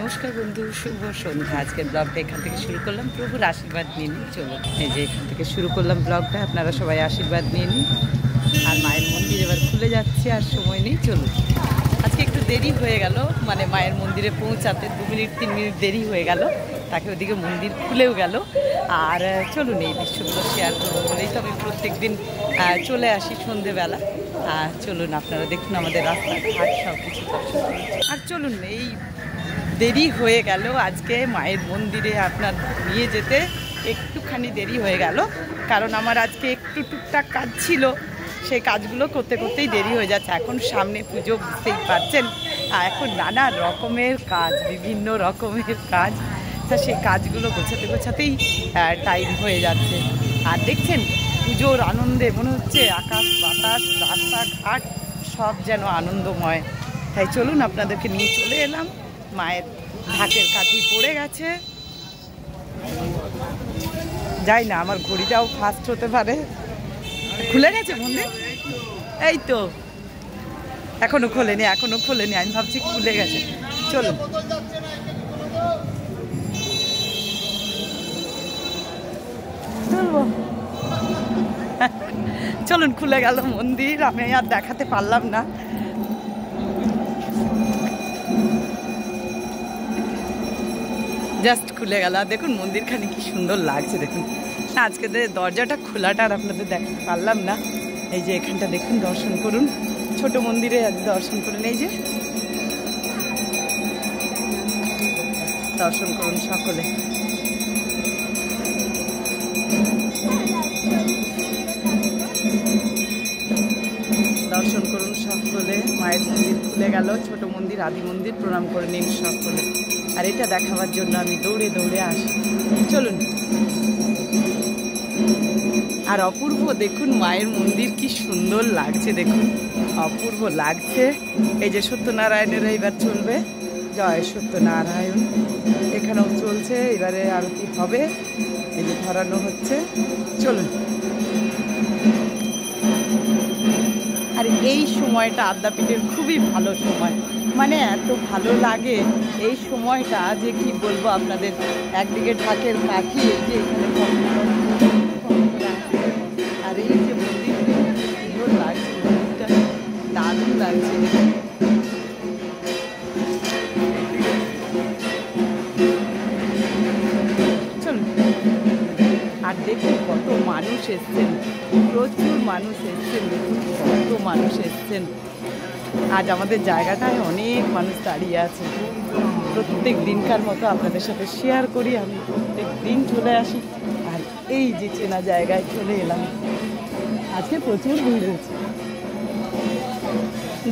নমস্কার বন্ধু, শুভ সন্ধ্যা। আজকের ব্লগটা এখান থেকে শুরু করলাম। প্রভুর আশীর্বাদ নিয়ে নিন, চলুন। এই যে এখান থেকে শুরু করলাম ব্লগটা, আপনারা সবাই আশীর্বাদ নিয়ে নিন। আর মায়ের মন্দির এবার খুলে যাচ্ছে, আর সময় নেই, চলুন। আজকে একটু দেরি হয়ে গেল, মানে মায়ের মন্দিরে পৌঁছাতে 2 মিনিট 3 মিনিট দেরি হয়ে গেল। তাকে ওদিকে মন্দির খুলেও গেল। আর চলুন, এই দৃশ্যগুলো শেয়ার করবো বলেই তো আমি প্রত্যেক দিন চলে আসি সন্ধেবেলা। চলুন আপনারা দেখুন আমাদের রাস্তাঘাট সব কিছু দর্শন করুন। আর চলুন, এই দেরি হয়ে গেল আজকে মায়ের মন্দিরে আপনার নিয়ে যেতে, একটুখানি দেরি হয়ে গেল, কারণ আমার আজকে একটু টুকটাক কাজ ছিল। সেই কাজগুলো করতে করতেই দেরি হয়ে যাচ্ছে। এখন সামনে পুজো, বুঝতেই পারছেন, এখন নানা রকমের কাজ, বিভিন্ন রকমের কাজ। তা সেই কাজগুলো গোছাতে গোছাতেই টাইম হয়ে যাচ্ছে। আর দেখছেন পুজোর আনন্দে মনে হচ্ছে আকাশ বাতাস রাস্তাঘাট সব যেন আনন্দময়। তাই চলুন আপনাদেরকে নিয়ে চলে এলাম। মায়ের ঢাকের কাঠি পড়ে গেছে, যাই না, আমার ঘড়িটাও ফাস্ট হতে পারে। খুলে গেছে মন্দির, এই তো এখনো খোলেনি, আমি ভাবছি খুলে গেছে। চলুন চলুন, খুলে গেল মন্দির। আমি আর দেখাতে পারলাম না। জাস্ট খুলে গেল। আর দেখুন মন্দিরখানি কি সুন্দর লাগছে, দেখুন। আজকে দরজাটা খোলাটা আর আপনাদের দেখাতে পারলাম না। এই যে এখানটা দেখুন, দর্শন করুন, ছোট মন্দিরে দর্শন করুন। এই যে দর্শন করুন সকলে। দর্শন করুন সকলে। মায়ের মন্দির খুলে গেল, ছোট মন্দির, আদি মন্দির, প্রণাম করে নিন সকলে। আর এটা দেখাবার জন্য আমি দৌড়ে দৌড়ে আসি। চলুন। আর অপূর্ব দেখুন মায়ের মন্দির কি সুন্দর লাগছে, দেখুন অপূর্ব লাগছে। এই যে সত্যনারায়ণের এবার চলবে, জয় সত্যনারায়ণ, এখানেও চলছে। এবারে আরতি হবে, এই যে ধরানো হচ্ছে। চলুন। আর এই সময়টা আদ্যাপীঠের খুবই ভালো সময়, মানে এত ভালো লাগে এই সময়টা যে কি বলবো আপনাদের। একদিকে ঢাকের কাঠি, এই যে এখানে আর এই যে মন্দির, সুন্দর লাগছে, মন্দিরটা দারুণ লাগছে। চলুন। আর দেখুন কত মানুষ এসছেন, প্রচুর মানুষ এসছেন, দেখুন কত মানুষ এসছেন। আজ আমাদের জায়গাটায় অনেক মানুষ দাঁড়িয়ে আছে। প্রত্যেক দিনকার মতো আপনাদের সাথে শেয়ার করি, আমি প্রত্যেক দিন চলে আসি। আর এই যে চেনা জায়গায় চলে এলাম, আজকে প্রচুর ভিড় হয়েছে।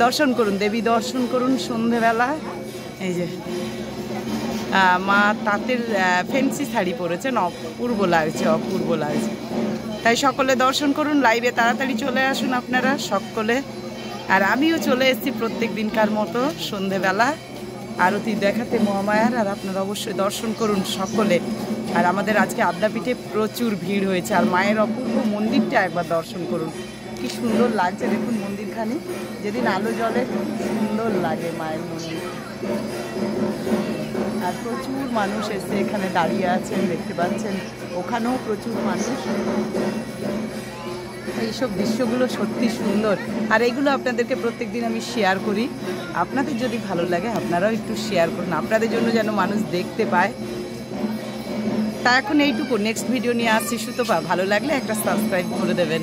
দর্শন করুন, দেবী দর্শন করুন সন্ধেবেলা। এই যে মা তাঁতের ফ্যান্সি শাড়ি পরেছেন, অপূর্ব লাগছে, অপূর্ব লাগছে। তাই সকলে দর্শন করুন, লাইভে তাড়াতাড়ি চলে আসুন আপনারা সকলে। আর আমিও চলে এসেছি প্রত্যেক দিনকার মতো সন্ধেবেলা আরতি দেখাতে মহামায়ার। আর আপনারা অবশ্যই দর্শন করুন সকলে। আর আমাদের আজকে আদ্যাপীঠে প্রচুর ভিড় হয়েছে। আর মায়ের অপূর্ব মন্দিরটা একবার দর্শন করুন, কি সুন্দর লাগছে দেখুন মন্দিরখানি। যেদিন আলো জ্বলে সুন্দর লাগে মায়ের মন্দির। আর প্রচুর মানুষ এসে এখানে দাঁড়িয়ে আছেন, দেখতে পাচ্ছেন, ওখানেও প্রচুর মানুষ। এইসব দৃশ্যগুলো সত্যি সুন্দর। আর এইগুলো আপনাদেরকে প্রত্যেক দিন আমি শেয়ার করি। আপনাদের যদি ভালো লাগে আপনারাও একটু শেয়ার করুন, আপনাদের জন্য যেন মানুষ দেখতে পায়। তা এখন এইটুকু, নেক্সট ভিডিও নিয়ে আসছি সুতপা। ভালো লাগলে একটা সাবস্ক্রাইব করে দেবেন।